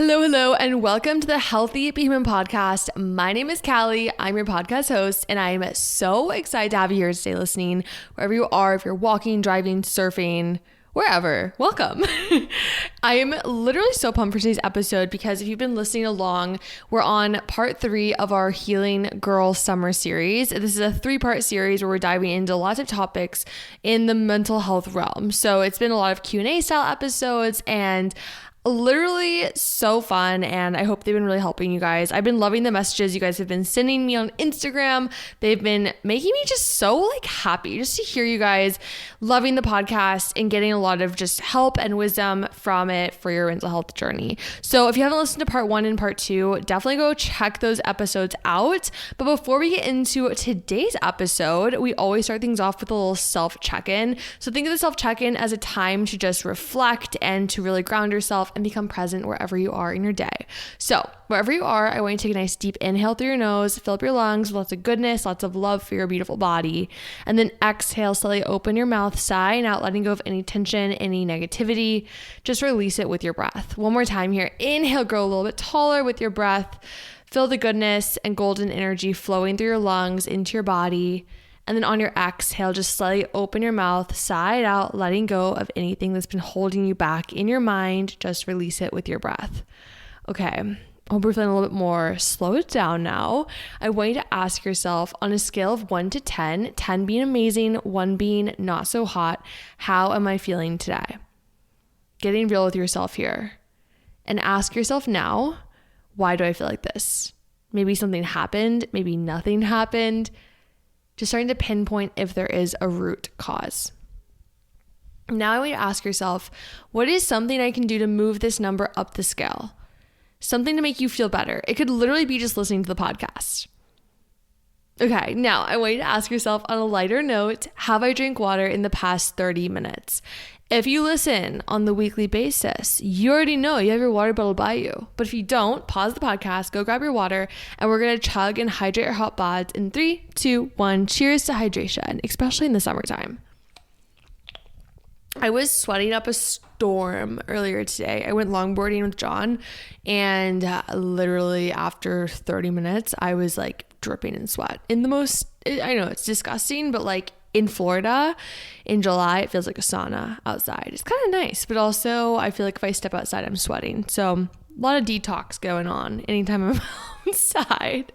Hello, and welcome to the Healthy Be Human podcast. My name is Callie. I'm your podcast host, and I am so excited to have you here today listening. Wherever you are, if you're walking, driving, surfing, wherever, welcome. I am literally so pumped for today's episode because if you've been listening along, we're on part 3 of our Healing Girl Summer series. This is a 3-part series where we're diving into lots of topics in the mental health realm. So it's been a lot of Q&A style episodes and literally so fun, and I hope they've been really helping you guys. I've been loving the messages you guys have been sending me on Instagram. They've been making me just so happy just to hear you guys loving the podcast and getting a lot of just help and wisdom from it for your mental health journey. So if you haven't listened to part 1 and part 2, definitely go check those episodes out. But before we get into today's episode, we always start things off with a little self check-in. So think of the self check-in as a time to just reflect and to really ground yourself and become present wherever you are in your day. So wherever you are, I want you to take a nice deep inhale through your nose, fill up your lungs with lots of goodness, lots of love for your beautiful body. And then exhale, slowly open your mouth, sigh, and out, letting go of any tension, any negativity. Just release it with your breath. One more time here. Inhale, grow a little bit taller with your breath. Feel the goodness and golden energy flowing through your lungs into your body. And then on your exhale, just slightly open your mouth, sigh it out, letting go of anything that's been holding you back in your mind. Just release it with your breath. Okay, I hope you're feeling a little bit more. Slow it down now. I want you to ask yourself on a scale of 1 to 10, 10 being amazing, 1 being not so hot, how am I feeling today? Getting real with yourself here. And ask yourself now, why do I feel like this? Maybe something happened, maybe nothing happened. Just starting to pinpoint if there is a root cause. Now I want you to ask yourself, what is something I can do to move this number up the scale? Something to make you feel better. It could literally be just listening to the podcast. Okay, now I want you to ask yourself on a lighter note, have I drank water in the past 30 minutes? If you listen on the weekly basis, you already know you have your water bottle by you. But if you don't, pause the podcast, go grab your water, and we're going to chug and hydrate our hot bods in 3, 2, 1. Cheers to hydration, especially in the summertime. I was sweating up a storm earlier today. I went longboarding with John, and literally after 30 minutes, I was dripping in sweat. In the most, I know it's disgusting, but in Florida in July, it feels like a sauna outside. It's kind of nice, but also I feel like if I step outside, I'm sweating. So a lot of detox going on anytime I'm outside.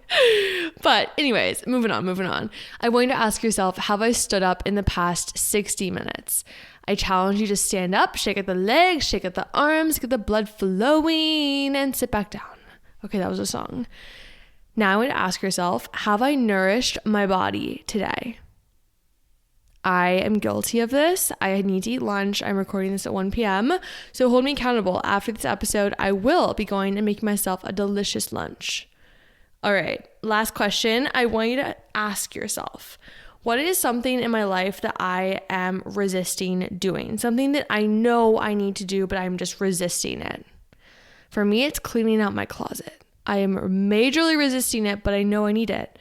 But anyways, moving on. I want you to ask yourself, have I stood up in the past 60 minutes? I challenge you to stand up, shake at the legs, shake at the arms, get the blood flowing, and sit back down. Okay, that was a song. Now I want to ask yourself, have I nourished my body today? I am guilty of this. I need to eat lunch. I'm recording this at 1 p.m. So hold me accountable. After this episode, I will be going and making myself a delicious lunch. All right, last question. I want you to ask yourself, what is something in my life that I am resisting doing? Something that I know I need to do, but I'm just resisting it. For me, it's cleaning out my closet. I am majorly resisting it, but I know I need it.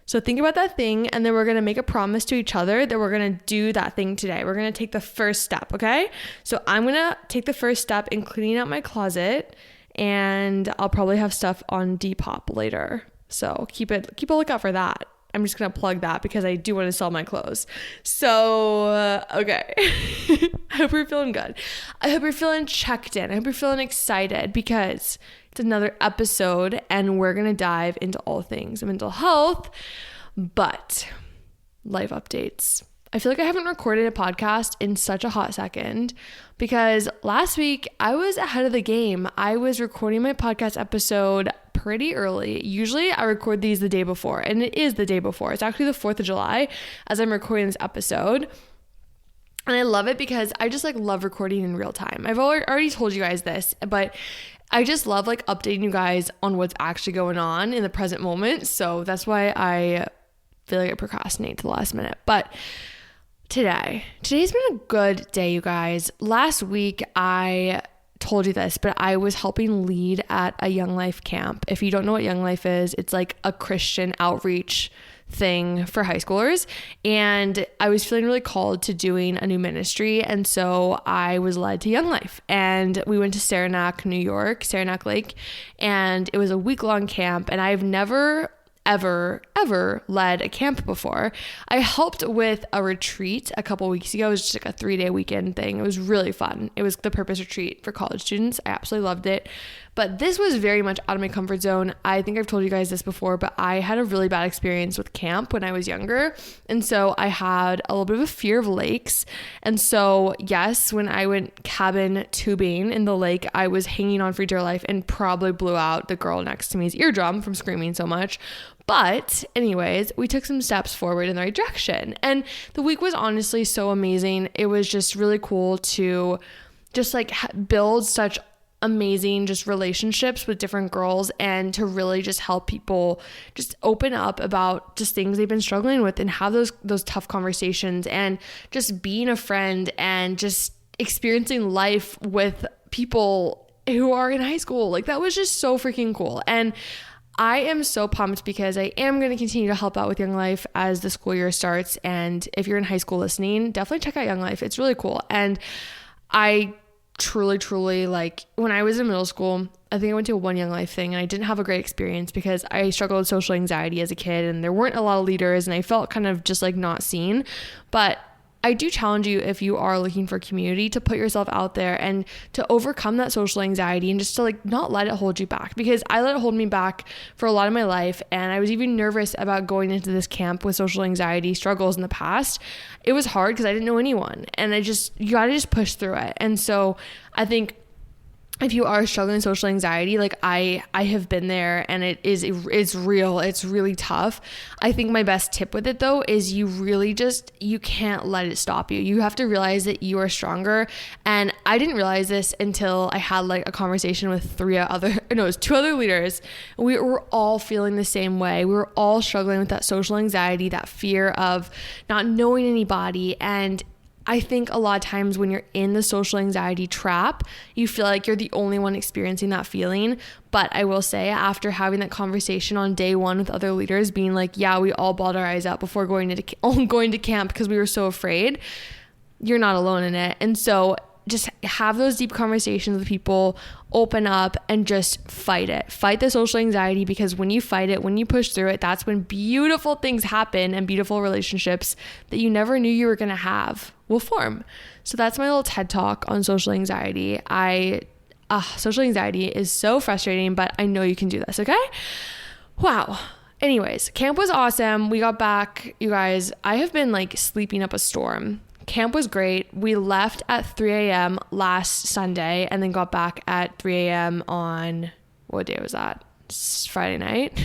So think about that thing, and then we're going to make a promise to each other that we're going to do that thing today. We're going to take the first step, okay? So I'm going to take the first step in cleaning out my closet, and I'll probably have stuff on Depop later. So keep a lookout for that. I'm just going to plug that because I do want to sell my clothes. So, okay. I hope you're feeling good. I hope you're feeling checked in. I hope you're feeling excited because it's another episode and we're going to dive into all things mental health, but life updates. I feel like I haven't recorded a podcast in such a hot second because last week I was ahead of the game. I was recording my podcast episode pretty early. Usually I record these the day before, and it is the day before. It's actually the 4th of July as I'm recording this episode. And I love it because I just love recording in real time. I've already told you guys this, but I just love updating you guys on what's actually going on in the present moment. So that's why I feel like I procrastinate to the last minute. But today's been a good day, you guys. Last week I told you this, but I was helping lead at a Young Life camp. If you don't know what Young Life is, it's like a Christian outreach thing for high schoolers. And I was feeling really called to doing a new ministry. And so I was led to Young Life, and we went to Saranac, New York, Saranac Lake. And it was a week-long camp. And I've never ever led a camp before. I helped with a retreat a couple weeks ago. It was just like a 3-day weekend thing. It was really fun. It was the Purpose Retreat for college students. I absolutely loved it. But this was very much out of my comfort zone. I think I've told you guys this before, but I had a really bad experience with camp when I was younger. And so I had a little bit of a fear of lakes. And so yes, when I went cabin tubing in the lake, I was hanging on for dear life and probably blew out the girl next to me's eardrum from screaming so much. But anyways, we took some steps forward in the right direction. And the week was honestly so amazing. It was just really cool to just like build such amazing just relationships with different girls, and to really just help people just open up about just things they've been struggling with and have those tough conversations, and just being a friend and just experiencing life with people who are in high school. Like, that was just so freaking cool. And I am so pumped because I am going to continue to help out with Young Life as the school year starts. And if you're in high school listening, definitely check out Young Life. It's really cool. And I truly, like, when I was in middle school, I think I went to one Young Life thing, and I didn't have a great experience because I struggled with social anxiety as a kid, and there weren't a lot of leaders, and I felt kind of just like not seen. But I do challenge you, if you are looking for community, to put yourself out there and to overcome that social anxiety, and just to like not let it hold you back, because I let it hold me back for a lot of my life. And I was even nervous about going into this camp with social anxiety struggles in the past. It was hard because I didn't know anyone, and you gotta just push through it. And so I think if you are struggling with social anxiety, like I have been there, and it's real. It's really tough. I think my best tip with it though is you can't let it stop you. You have to realize that you are stronger. And I didn't realize this until I had like a conversation with two other leaders. We were all feeling the same way. We were all struggling with that social anxiety, that fear of not knowing anybody. And I think a lot of times when you're in the social anxiety trap, you feel like you're the only one experiencing that feeling. But I will say, after having that conversation on day one with other leaders, being like, yeah, we all bawled our eyes out before going to camp because we were so afraid, you're not alone in it. And so just have those deep conversations with people, open up, and just fight it. Fight the social anxiety, because when you fight it, when you push through it, that's when beautiful things happen, and beautiful relationships that you never knew you were going to have will form. So that's my little TED talk on social anxiety. Social anxiety is so frustrating, but I know you can do this, okay? Wow. Anyways, camp was awesome. We got back, you guys, I have been like sleeping up a storm. Camp was great. We left at 3 a.m. last Sunday, and then got back at 3 a.m. on, what day was that? Friday night.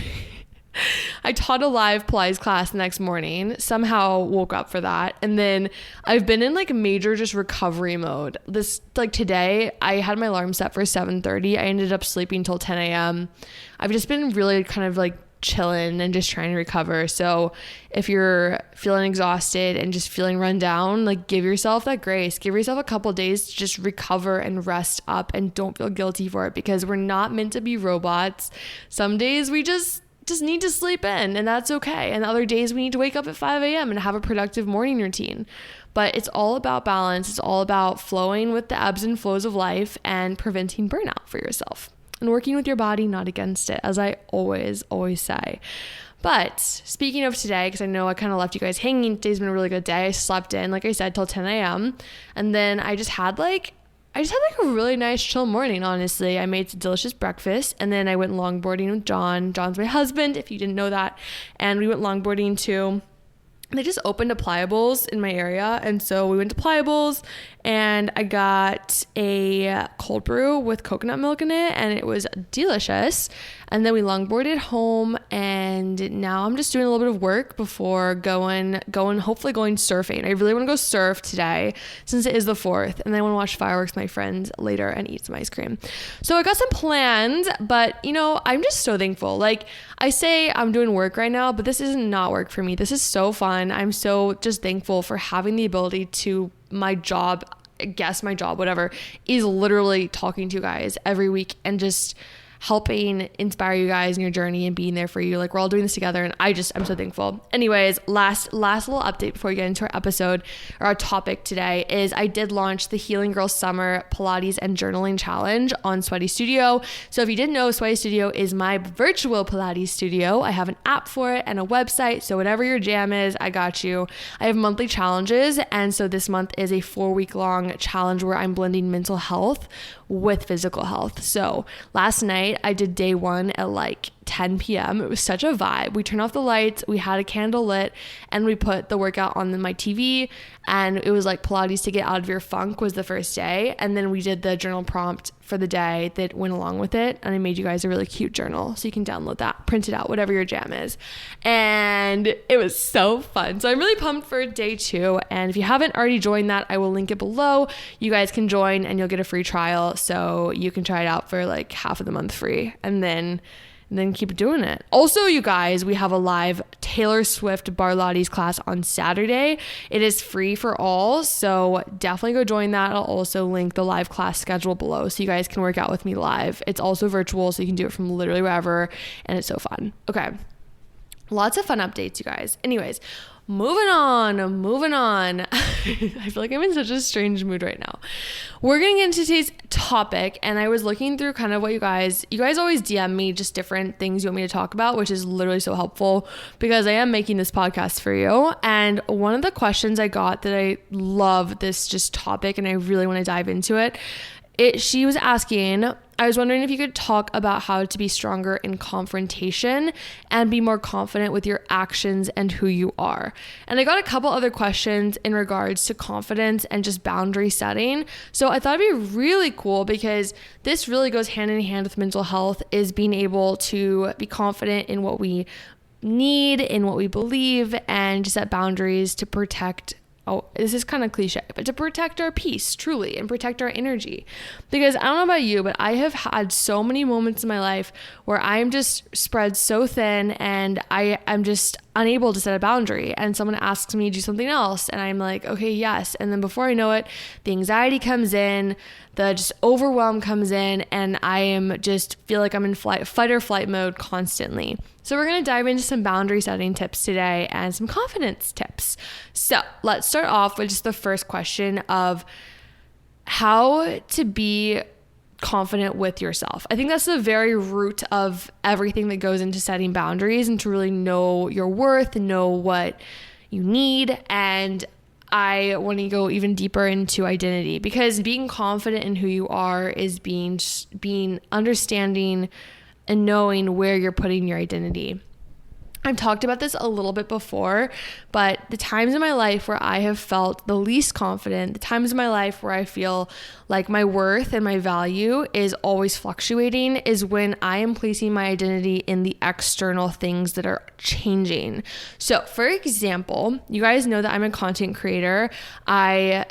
I taught a live Pilates class the next morning, somehow woke up for that. And then I've been in like major just recovery mode. Today I had my alarm set for 7:30. I ended up sleeping till 10 a.m. I've just been really kind of like chilling and just trying to recover. So if you're feeling exhausted and just feeling run down, like, give yourself that grace. Give yourself a couple days to just recover and rest up, and don't feel guilty for it, because we're not meant to be robots. Some days we just need to sleep in, and that's okay. And other days we need to wake up at 5 a.m. and have a productive morning routine. But it's all about balance. It's all about flowing with the ebbs and flows of life and preventing burnout for yourself, and working with your body, not against it, as I always say. But speaking of today, because I know I kind of left you guys hanging, today's been a really good day. I slept in, like I said, till 10 a.m. And then I just had a really nice chill morning, honestly. I made some delicious breakfast, and then I went longboarding with John. John's my husband, if you didn't know that. And we went longboarding too. They just opened a Pliables in my area, and so we went to Pliables, and I got a cold brew with coconut milk in it, and it was delicious. And then we longboarded home, and now I'm just doing a little bit of work before hopefully going surfing. I really want to go surf today since it is the 4th, and then I want to watch fireworks with my friends later and eat some ice cream. So I got some plans, but I'm just so thankful. Like, I say I'm doing work right now, but this is not work for me. This is so fun. I'm so just thankful for having the ability to my job guess my job, whatever, is literally talking to you guys every week and just helping inspire you guys in your journey and being there for you. Like, we're all doing this together, and I'm so thankful. Anyways, last little update before we get into our episode, or our topic today, is I did launch the Healing Girl Summer Pilates and Journaling Challenge on Sweaty Studio. So if you didn't know, Sweaty Studio is my virtual Pilates studio. I have an app for it and a website, so whatever your jam is, I got you. I have monthly challenges, and so this month is a 4-week long challenge where I'm blending mental health with physical health. So last night I did day 1 at like 10 p.m. It was such a vibe. We turned off the lights, we had a candle lit, and we put the workout on my TV, and it was like Pilates to get out of your funk was the first day. And then we did the journal prompt for the day that went along with it, and I made you guys a really cute journal, so you can download that, print it out, whatever your jam is. And it was so fun. So I'm really pumped for day 2, and if you haven't already joined that, I will link it below. You guys can join and you'll get a free trial, so you can try it out for like half of the month free, and then keep doing it. Also, you guys, we have a live Taylor Swift Barlates class on Saturday. It is free for all, so definitely go join that. I'll also link the live class schedule below so you guys can work out with me live. It's also virtual, so you can do it from literally wherever, and it's so fun. Okay, lots of fun updates, you guys. Anyways, moving on. I feel like I'm in such a strange mood right now. We're getting into today's topic, and I was looking through kind of what you guys always DM me just different things you want me to talk about, which is literally so helpful because I am making this podcast for you. And one of the questions I got that I love this just topic, and I really want to dive into it, she was asking, I was wondering if you could talk about how to be stronger in confrontation and be more confident with your actions and who you are. And I got a couple other questions in regards to confidence and just boundary setting. So I thought it'd be really cool because this really goes hand in hand with mental health, is being able to be confident in what we need, in what we believe, and just set boundaries to protect. Oh, this is kind of cliche, but to protect our peace, truly, and protect our energy. Because I don't know about you, but I have had so many moments in my life where I'm just spread so thin and I'm just unable to set a boundary, and someone asks me to do something else, and I'm like, okay, yes. And then before I know it, the anxiety comes in, the just overwhelm comes in, and I am just feel like I'm in fight or flight mode constantly. So we're going to dive into some boundary setting tips today and some confidence tips. So let's start off with just the first question of how to be confident with yourself. I think that's the very root of everything that goes into setting boundaries, and to really know your worth, know what you need. And I want to go even deeper into identity, because being confident in who you are is being understanding and knowing where you're putting your identity. I've talked about this a little bit before, but the times in my life where I have felt the least confident, the times in my life where I feel like my worth and my value is always fluctuating, is when I am placing my identity in the external things that are changing. So for example, you guys know that I'm a content creator. I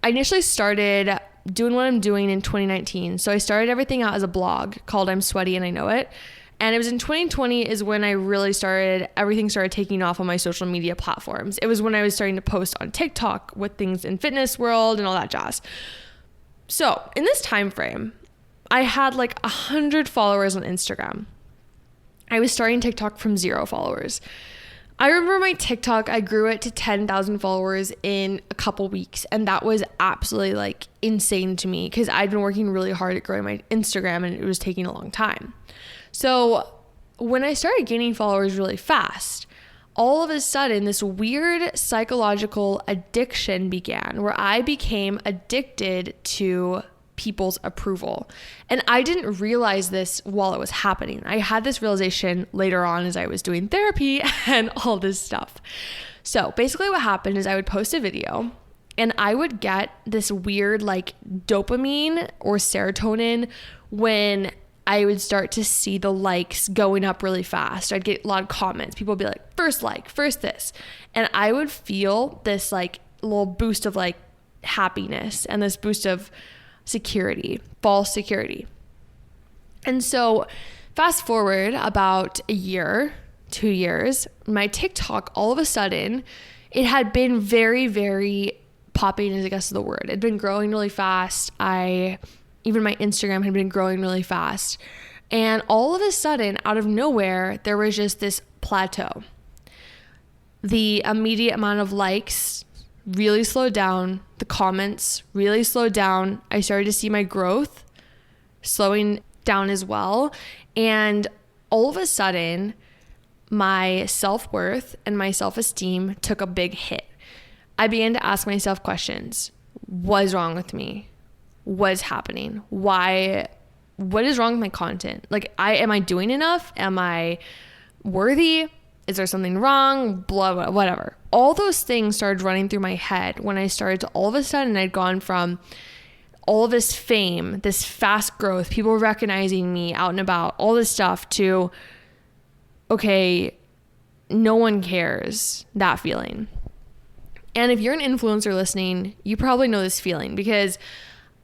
initially started doing what I'm doing in 2019. So I started everything out as a blog called I'm Sweaty and I Know It. And it was in 2020 is when I really everything started taking off on my social media platforms. It was when I was starting to post on TikTok with things in fitness world and all that jazz. So in this time frame, I had like 100 followers on Instagram. I was starting TikTok from 0 followers. I remember my TikTok, I grew it to 10,000 followers in a couple weeks. And that was absolutely like insane to me because I'd been working really hard at growing my Instagram and it was taking a long time. So when I started gaining followers really fast, all of a sudden this weird psychological addiction began where I became addicted to people's approval. And I didn't realize this while it was happening. I had this realization later on as I was doing therapy and all this stuff. So basically what happened is I would post a video and I would get this weird like dopamine or serotonin when I would start to see the likes going up really fast. I'd get a lot of comments. People would be like, first like, first this. And I would feel this like little boost of like happiness and this boost of security, false security. And so fast forward about a year, 2 years, my TikTok, all of a sudden, it had been very, very popping is, I guess, the word. It'd been growing really fast. Even my Instagram had been growing really fast. And all of a sudden, out of nowhere, there was just this plateau. The immediate amount of likes really slowed down. The comments really slowed down. I started to see my growth slowing down as well. And all of a sudden, my self-worth and my self-esteem took a big hit. I began to ask myself questions. What is wrong with me? What's happening? Why? What is wrong with my content? Like, am I doing enough? Am I worthy? Is there something wrong? Blah, blah, whatever. All those things started running through my head when I started to, all of a sudden, I'd gone from all of this fame, this fast growth, people recognizing me out and about, all this stuff, to, okay, no one cares, that feeling. And if you're an influencer listening, you probably know this feeling, because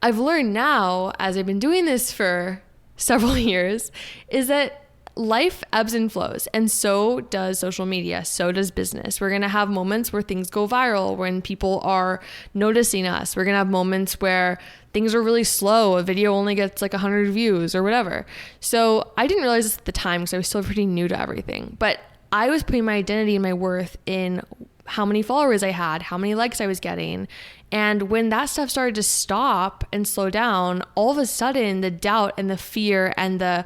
I've learned now, as I've been doing this for several years, is that life ebbs and flows, and so does social media, so does business. We're going to have moments where things go viral, when people are noticing us. We're going to have moments where things are really slow. A video only gets like 100 views or whatever. So I didn't realize this at the time because I was still pretty new to everything, but I was putting my identity and my worth in how many followers I had, how many likes I was getting. And when that stuff started to stop and slow down, all of a sudden the doubt and the fear and the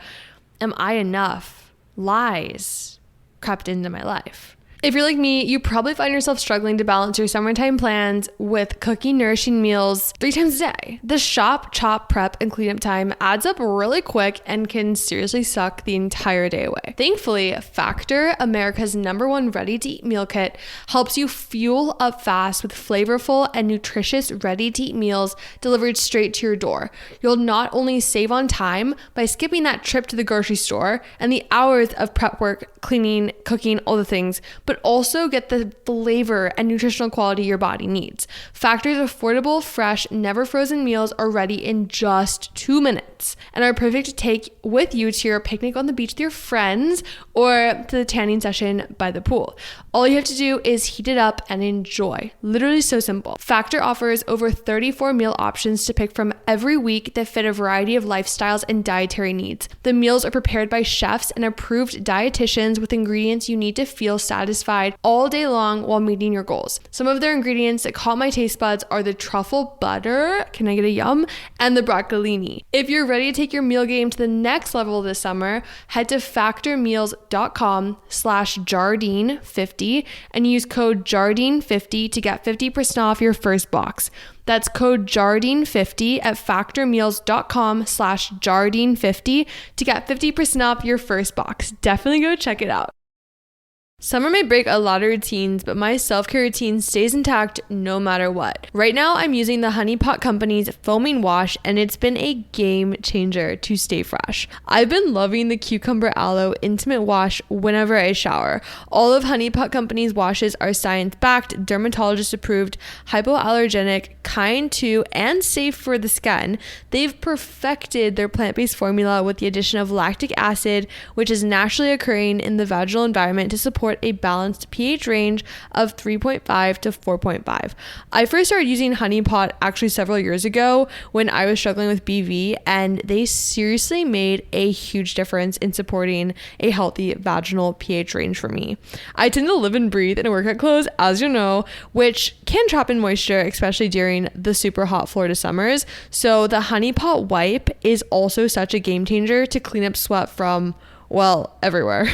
am I enough lies crept into my life. If you're like me, you probably find yourself struggling to balance your summertime plans with cooking nourishing meals 3 times a day. The shop, chop, prep, and cleanup time adds up really quick and can seriously suck the entire day away. Thankfully, Factor, America's #1 ready-to-eat meal kit, helps you fuel up fast with flavorful and nutritious ready-to-eat meals delivered straight to your door. You'll not only save on time by skipping that trip to the grocery store and the hours of prep work, cleaning, cooking, all the things, but also get the flavor and nutritional quality your body needs. Factor's affordable, fresh, never frozen meals are ready in just 2 minutes and are perfect to take with you to your picnic on the beach with your friends or to the tanning session by the pool. All you have to do is heat it up and enjoy. Literally so simple. Factor offers over 34 meal options to pick from every week that fit a variety of lifestyles and dietary needs. The meals are prepared by chefs and approved dietitians with ingredients you need to feel satisfied all day long while meeting your goals. Some of their ingredients that caught my taste buds are the truffle butter, can I get a yum, and the broccolini. If you're ready to take your meal game to the next level this summer, head to factormeals.com/Jardine50 and use code Jardine50 to get 50% off your first box. That's code Jardine50 at factormeals.com/Jardine50 to get 50% off your first box. Definitely go check it out. Summer may break a lot of routines, but my self-care routine stays intact no matter what. Right now, I'm using the Honeypot company's foaming wash, and it's been a game changer to stay fresh. I've been loving the cucumber aloe intimate wash whenever I shower. All of Honeypot company's washes are science-backed, dermatologist-approved, hypoallergenic, kind to, and safe for the skin. They've perfected their plant-based formula with the addition of lactic acid, which is naturally occurring in the vaginal environment to support a balanced pH range of 3.5 to 4.5. I first started using Honeypot actually several years ago when I was struggling with BV, and they seriously made a huge difference in supporting a healthy vaginal pH range for me. I tend to live and breathe in workout clothes, as you know, which can trap in moisture, especially during the super hot Florida summers. So the Honeypot wipe is also such a game changer to clean up sweat from, well, everywhere.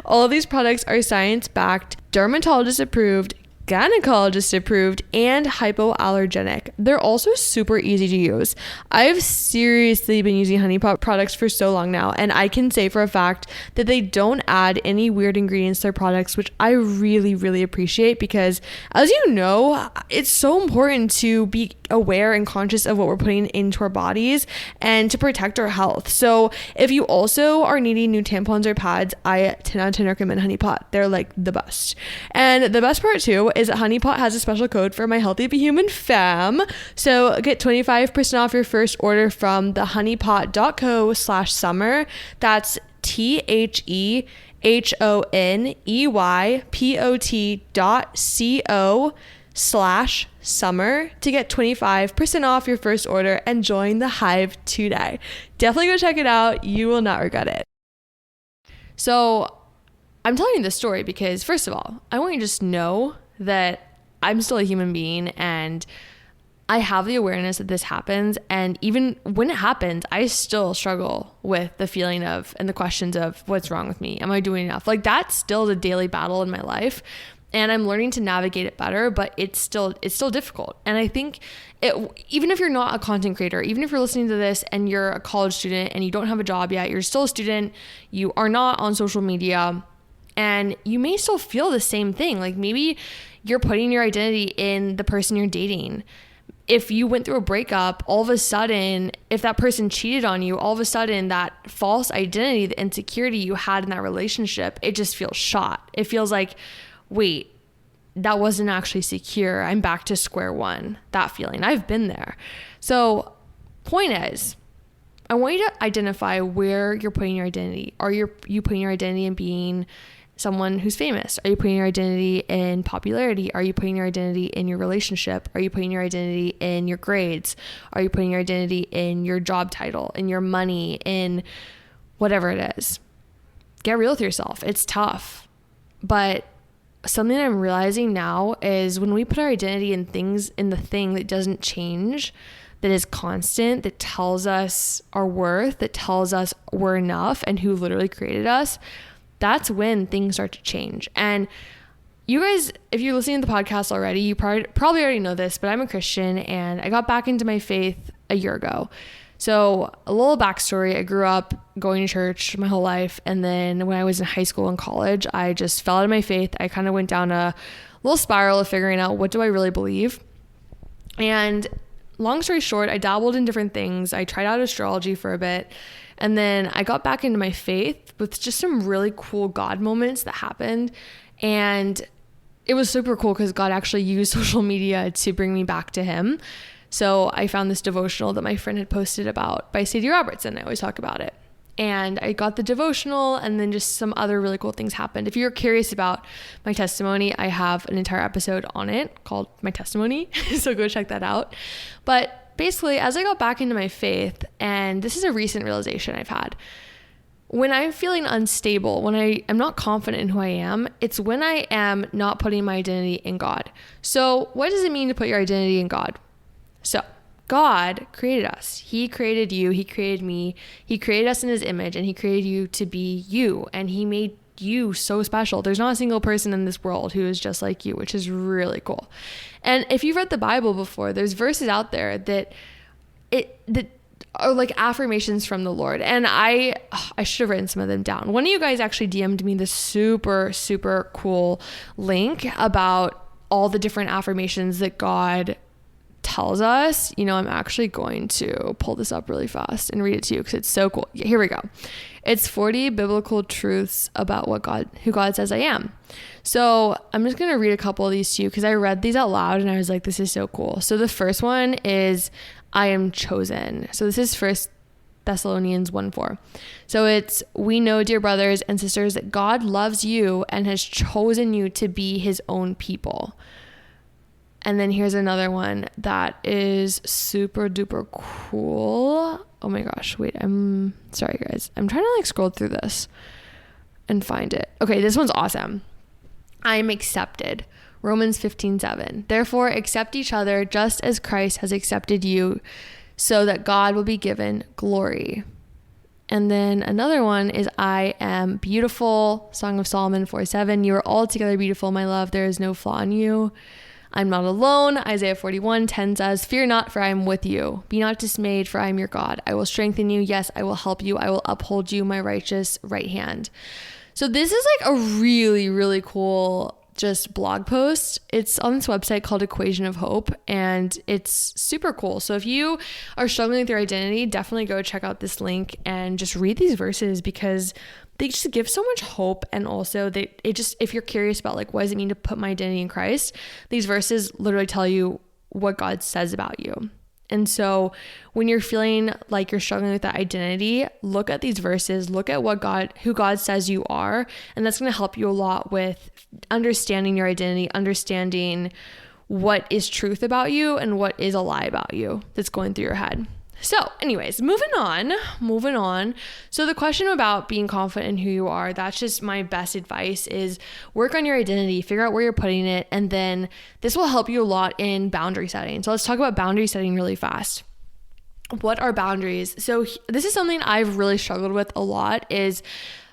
All of these products are science-backed, dermatologist-approved, gynecologist-approved, and hypoallergenic. They're also super easy to use. I've seriously been using Honeypot products for so long now, and I can say for a fact that they don't add any weird ingredients to their products, which I really, really appreciate because, as you know, it's so important to be aware and conscious of what we're putting into our bodies and to protect our health. So if you also are needing new tampons or pads, I 10 out of 10 recommend Honeypot. They're like the best. And the best part too is that Honeypot has a special code for my Healthy Be Human fam. So get 25% off your first order from the honeypot.co/summer. That's THEHONEYPOT.co/summer. summer to get 25% off your first order and join the Hive today. Definitely go check it out. You will not regret it. So I'm telling you this story because, first of all, I want you to just know that I'm still a human being and I have the awareness that this happens. And even when it happens, I still struggle with the feeling of and the questions of what's wrong with me? Am I doing enough? Like that's still the daily battle in my life. And I'm learning to navigate it better, but it's still difficult. And I think even if you're not a content creator, even if you're listening to this and you're a college student and you don't have a job yet, you're still a student, you are not on social media, and you may still feel the same thing. Like maybe you're putting your identity in the person you're dating. If you went through a breakup, all of a sudden, if that person cheated on you, all of a sudden that false identity, the insecurity you had in that relationship, it just feels shot. It feels like, wait, that wasn't actually secure. I'm back to square one. That feeling. I've been there. So point is, I want you to identify where you're putting your identity. Are you putting your identity in being someone who's famous? Are you putting your identity in popularity? Are you putting your identity in your relationship? Are you putting your identity in your grades? Are you putting your identity in your job title, in your money, in whatever it is? Get real with yourself. It's tough. But something that I'm realizing now is when we put our identity in things, in the thing that doesn't change, that is constant, that tells us our worth, that tells us we're enough and who literally created us, that's when things start to change. And you guys, if you're listening to the podcast already, you probably already know this, but I'm a Christian and I got back into my faith a year ago. So a little backstory, I grew up going to church my whole life. And then when I was in high school and college, I just fell out of my faith. I kind of went down a little spiral of figuring out what do I really believe. And long story short, I dabbled in different things. I tried out astrology for a bit. And then I got back into my faith with just some really cool God moments that happened. And it was super cool because God actually used social media to bring me back to him. So I found this devotional that my friend had posted about by Sadie Robertson. I always talk about it. And I got the devotional and then just some other really cool things happened. If you're curious about my testimony, I have an entire episode on it called My Testimony. So go check that out. But basically, as I got back into my faith, and this is a recent realization I've had, when I'm feeling unstable, when I am not confident in who I am, it's when I am not putting my identity in God. So what does it mean to put your identity in God? So God created us. He created you. He created me. He created us in his image and he created you to be you. And he made you so special. There's not a single person in this world who is just like you, which is really cool. And if you've read the Bible before, there's verses out there that are like affirmations from the Lord. And I should have written some of them down. One of you guys actually DM'd me this super, super cool link about all the different affirmations that God tells us. You know, I'm actually going to pull this up really fast and read it to you because it's so cool. Here we go. It's 40 biblical truths about who God says I am. So I'm just going to read a couple of these to you because I read these out loud and I was like, this is so cool. So the first one is, I am chosen. So this is 1 Thessalonians 1:4. So it's, we know, dear brothers and sisters, that God loves you and has chosen you to be his own people. And then here's another one that is super duper cool. Oh my gosh, wait, I'm sorry guys. I'm trying to like scroll through this and find it. Okay, this one's awesome. I am accepted. Romans 15:7. Therefore, accept each other just as Christ has accepted you, so that God will be given glory. And then another one is, I am beautiful. Song of Solomon 4:7. You are altogether beautiful, my love. There is no flaw in you. I'm not alone. Isaiah 41:10 says, fear not, for I am with you. Be not dismayed, for I am your God. I will strengthen you. Yes, I will help you. I will uphold you, my righteous right hand. So this is like a really, really cool just blog post. It's on this website called Equation of Hope, and it's super cool. So if you are struggling with your identity, definitely go check out this link and just read these verses because they just give so much hope. And also if you're curious about like, what does it mean to put my identity in Christ? These verses literally tell you what God says about you. And so when you're feeling like you're struggling with that identity, look at these verses, look at who God says you are. And that's going to help you a lot with understanding your identity, understanding what is truth about you and what is a lie about you that's going through your head. So anyways, moving on. So the question about being confident in who you are, that's just my best advice, is work on your identity, figure out where you're putting it. And then this will help you a lot in boundary setting. So let's talk about boundary setting really fast. What are boundaries? So this is something I've really struggled with a lot, is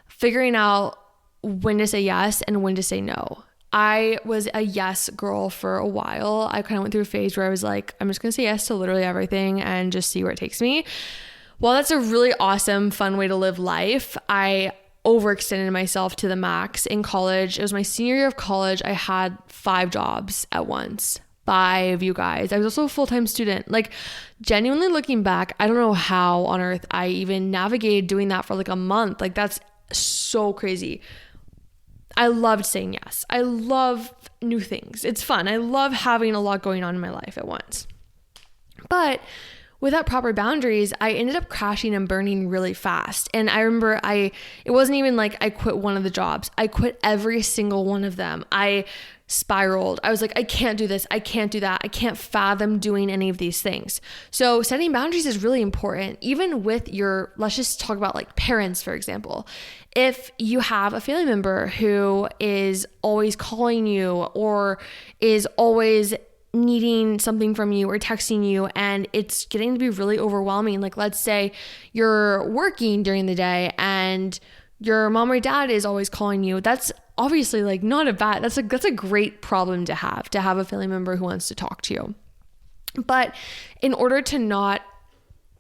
figuring out when to say yes and when to say no. I was a yes girl for a while. I kind of went through a phase where I was like, I'm just going to say yes to literally everything and just see where it takes me. Well, that's a really awesome, fun way to live life. I overextended myself to the max in college. It was my senior year of college. I had 5 jobs at once. 5, you guys. I was also a full-time student. Like, genuinely looking back, I don't know how on earth I even navigated doing that for like a month. Like, that's so crazy. I loved saying yes. I love new things. It's fun. I love having a lot going on in my life at once. But without proper boundaries, I ended up crashing and burning really fast. And I remember it wasn't even like I quit one of the jobs. I quit every single one of them. I spiraled. I was like, I can't do this. I can't do that. I can't fathom doing any of these things. So setting boundaries is really important, even with let's just talk about like parents, for example. If you have a family member who is always calling you or is always needing something from you or texting you, and it's getting to be really overwhelming. Like, let's say you're working during the day and your mom or dad is always calling you. That's obviously like not a bad, that's a great problem to have a family member who wants to talk to you. But in order to not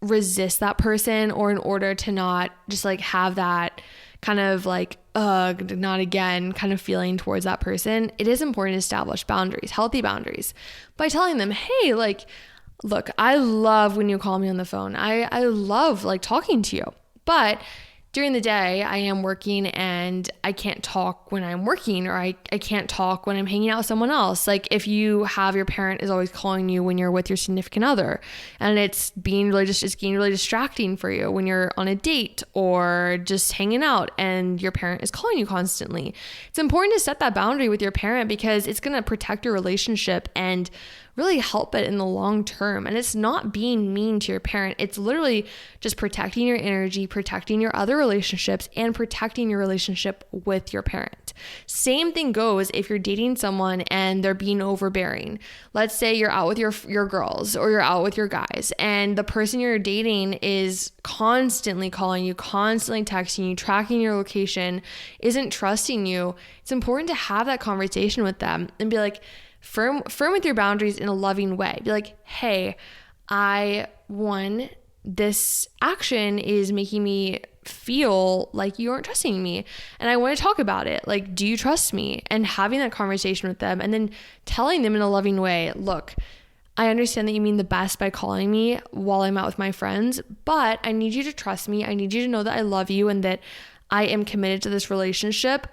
resist that person, or in order to not just like have that kind of like, not again kind of feeling towards that person, it is important to establish boundaries, healthy boundaries, by telling them, hey, like, look, I love when you call me on the phone. I love like talking to you, but during the day I am working and I can't talk when I'm working, or I can't talk when I'm hanging out with someone else. Like, if you have your parent is always calling you when you're with your significant other, and it's getting really distracting for you when you're on a date or just hanging out and your parent is calling you constantly. It's important to set that boundary with your parent, because it's going to protect your relationship and really help it in the long term. And it's not being mean to your parent. It's literally just protecting your energy, protecting your other relationships, and protecting your relationship with your parent. Same thing goes if you're dating someone and they're being overbearing. Let's say you're out with your girls, or you're out with your guys, and the person you're dating is constantly calling you, constantly texting you, tracking your location, isn't trusting you. It's important to have that conversation with them and be like, firm with your boundaries in a loving way. Be like, hey, this action is making me feel like you aren't trusting me, and I want to talk about it. Like, do you trust me? And having that conversation with them, and then telling them in a loving way, look, I understand that you mean the best by calling me while I'm out with my friends, but I need you to trust me. I need you to know that I love you and that I am committed to this relationship.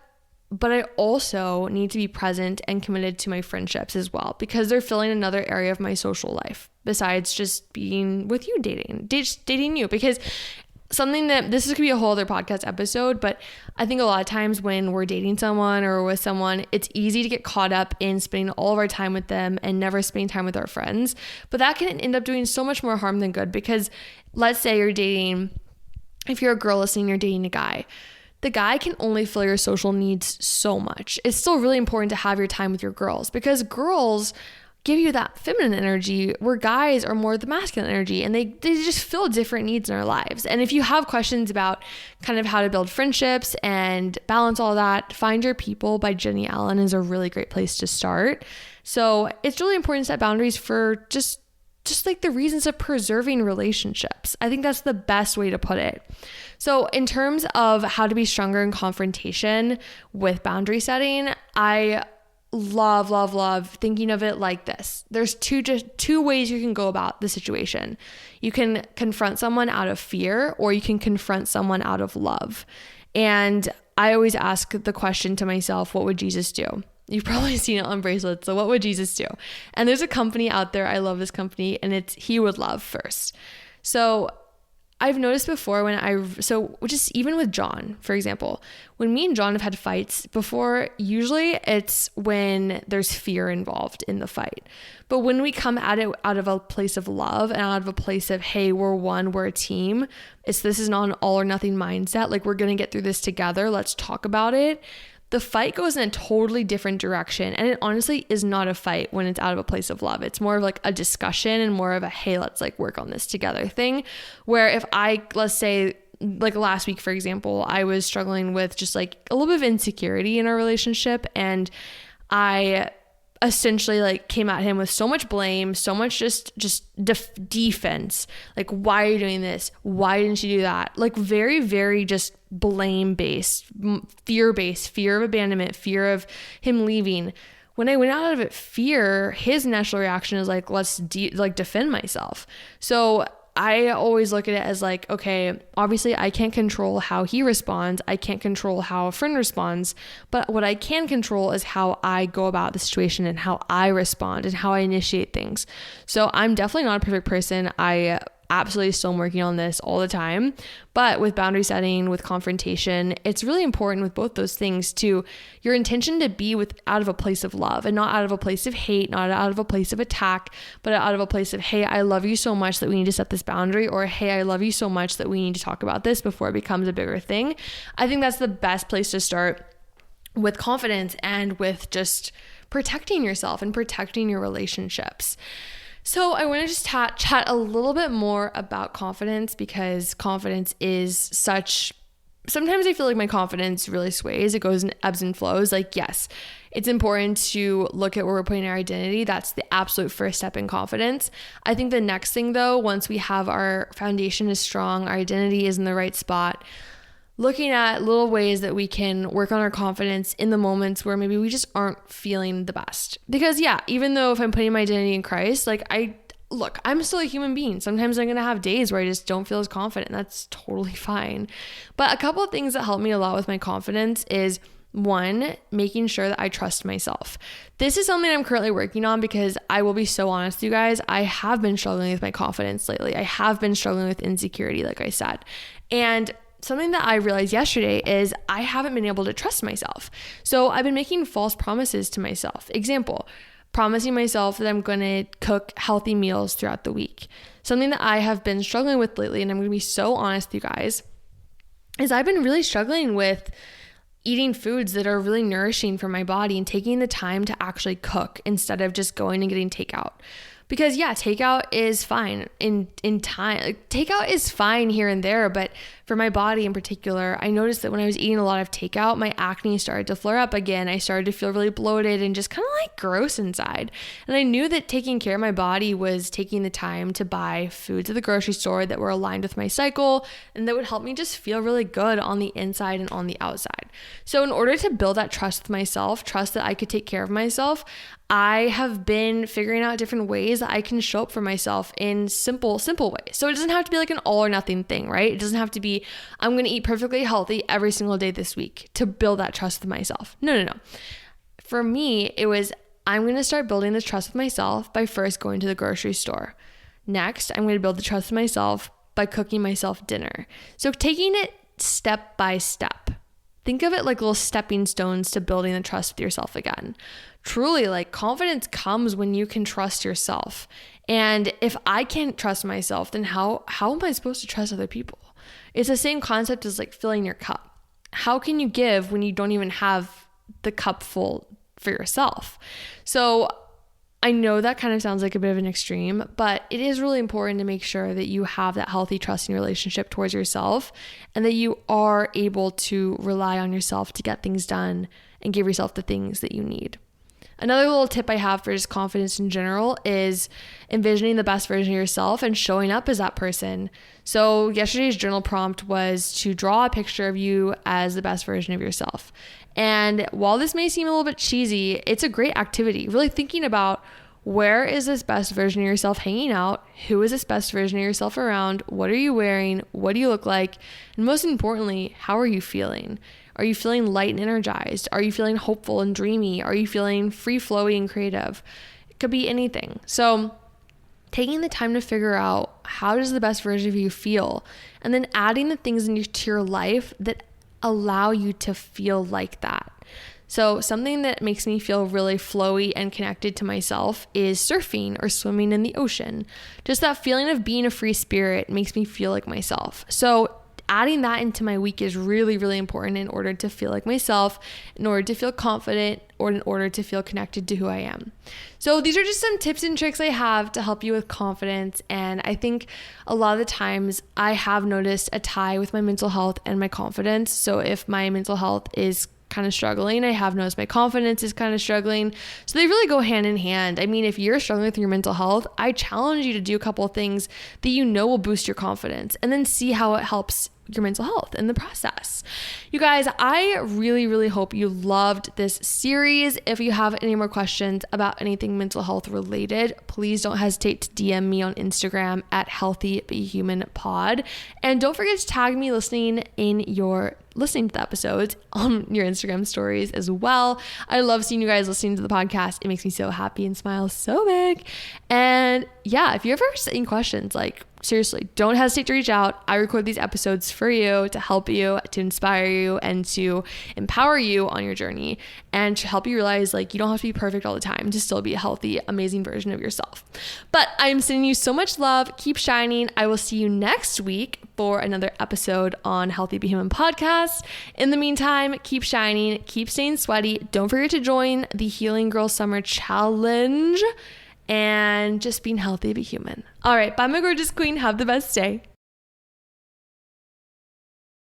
But I also need to be present and committed to my friendships as well, because they're filling another area of my social life besides just being with you, dating you. Because something that, this could be a whole other podcast episode, but I think a lot of times when we're dating someone or with someone, it's easy to get caught up in spending all of our time with them and never spending time with our friends. But that can end up doing so much more harm than good, because let's say if you're a girl listening, you're dating a guy. The guy can only fill your social needs so much. It's still really important to have your time with your girls, because girls give you that feminine energy where guys are more the masculine energy, and they just fill different needs in our lives. And if you have questions about kind of how to build friendships and balance all that, Find Your People by Jenny Allen is a really great place to start. So it's really important to set boundaries for just like the reasons of preserving relationships. I think that's the best way to put it. So in terms of how to be stronger in confrontation with boundary setting, I love thinking of it like this. There's two ways you can go about the situation. You can confront someone out of fear, or you can confront someone out of love. And I always ask the question to myself, what would Jesus do? You've probably seen it on bracelets. So what would Jesus do? And there's a company out there, I love this company, and it's He Would Love First. So I've noticed before which is even with John, for example, when me and John have had fights before, usually it's when there's fear involved in the fight. But when we come at it out of a place of love and out of a place of, hey, we're one, we're a team. This is not an all or nothing mindset. Like, we're going to get through this together. Let's talk about it. The fight goes in a totally different direction. And it honestly is not a fight when it's out of a place of love. It's more of like a discussion and more of a, hey, let's like work on this together thing. Where if let's say like last week, for example, I was struggling with just like a little bit of insecurity in our relationship. And I essentially like came at him with so much blame, so much just defense. Like, why are you doing this? Why didn't you do that? Like, very, very just blame based, fear based, fear of abandonment, fear of him leaving. When I went out of it, fear, his natural reaction is like, let's defend myself. So I always look at it as like, okay, obviously I can't control how he responds. I can't control how a friend responds, but what I can control is how I go about the situation and how I respond and how I initiate things. So I'm definitely not a perfect person. I absolutely still working on this all the time, but with boundary setting, with confrontation, it's really important with both those things to your intention to be out of a place of love and not out of a place of hate, not out of a place of attack, but out of a place of, hey, I love you so much that we need to set this boundary, or hey, I love you so much that we need to talk about this before it becomes a bigger thing. I think that's the best place to start with confidence and with just protecting yourself and protecting your relationships. So I want to just chat a little bit more about confidence, because confidence is sometimes I feel like my confidence really sways. It goes in ebbs and flows. Like, yes, it's important to look at where we're putting our identity. That's the absolute first step in confidence. I think the next thing though, once we have our foundation is strong, our identity is in the right spot, looking at little ways that we can work on our confidence in the moments where maybe we just aren't feeling the best. Because yeah, even though if I'm putting my identity in Christ, like I'm still a human being. Sometimes I'm going to have days where I just don't feel as confident. That's totally fine. But a couple of things that help me a lot with my confidence is, one, making sure that I trust myself. This is something I'm currently working on, because I will be so honest with you guys, I have been struggling with my confidence lately. I have been struggling with insecurity, like I said. And something that I realized yesterday is I haven't been able to trust myself. So I've been making false promises to myself. Example, promising myself that I'm going to cook healthy meals throughout the week. Something that I have been struggling with lately, and I'm going to be so honest with you guys, is I've been really struggling with eating foods that are really nourishing for my body and taking the time to actually cook instead of just going and getting takeout. Because yeah, takeout is fine in time. Like, takeout is fine here and there, but for my body in particular, I noticed that when I was eating a lot of takeout, my acne started to flare up again. I started to feel really bloated and just kind of like gross inside. And I knew that taking care of my body was taking the time to buy foods at the grocery store that were aligned with my cycle and that would help me just feel really good on the inside and on the outside. So in order to build that trust with myself, trust that I could take care of myself, I have been figuring out different ways that I can show up for myself in simple ways. So it doesn't have to be like an all or nothing thing, right? It doesn't have to be, I'm going to eat perfectly healthy every single day this week to build that trust with myself. No. For me, it was, I'm going to start building this trust with myself by first going to the grocery store. Next, I'm going to build the trust with myself by cooking myself dinner. So taking it step by step. Think of it like little stepping stones to building the trust with yourself again. Truly, like, confidence comes when you can trust yourself. And if I can't trust myself, then how am I supposed to trust other people? It's the same concept as like filling your cup. How can you give when you don't even have the cup full for yourself? So I know that kind of sounds like a bit of an extreme, but it is really important to make sure that you have that healthy, trusting relationship towards yourself and that you are able to rely on yourself to get things done and give yourself the things that you need. Another little tip I have for just confidence in general is envisioning the best version of yourself and showing up as that person. So yesterday's journal prompt was to draw a picture of you as the best version of yourself. And while this may seem a little bit cheesy, it's a great activity. Really thinking about, where is this best version of yourself hanging out? Who is this best version of yourself around? What are you wearing? What do you look like? And most importantly, how are you feeling? Are you feeling light and energized? Are you feeling hopeful and dreamy? Are you feeling free-flowing and creative? It could be anything. So taking the time to figure out how does the best version of you feel, and then adding the things to your life that allow you to feel like that. So something that makes me feel really flowy and connected to myself is surfing or swimming in the ocean. Just that feeling of being a free spirit makes me feel like myself. So adding that into my week is really, really important in order to feel like myself, in order to feel confident, or in order to feel connected to who I am. So these are just some tips and tricks I have to help you with confidence. And I think a lot of the times I have noticed a tie with my mental health and my confidence. So if my mental health is kind of struggling, I have noticed my confidence is kind of struggling. So they really go hand in hand. I mean, if you're struggling with your mental health, I challenge you to do a couple of things that you know will boost your confidence, and then see how it helps your mental health in the process. You guys, I really, really hope you loved this series. If you have any more questions about anything mental health related, please don't hesitate to DM me on Instagram at healthybehumanpod. And don't forget to tag me listening to the episodes on your Instagram stories as well. I love seeing you guys listening to the podcast. It makes me so happy and smile so big. And yeah, if you ever have any questions, seriously, don't hesitate to reach out. I record these episodes for you, to help you, to inspire you, and to empower you on your journey, and to help you realize you don't have to be perfect all the time to still be a healthy, amazing version of yourself. But I'm sending you so much love. Keep shining. I will see you next week for another episode on Healthy Be Human podcast. In the meantime, keep shining, keep staying sweaty. Don't forget to join the Healing Girl Summer Challenge, and just being healthy, be human. All right, bye, my gorgeous queen. Have the best day.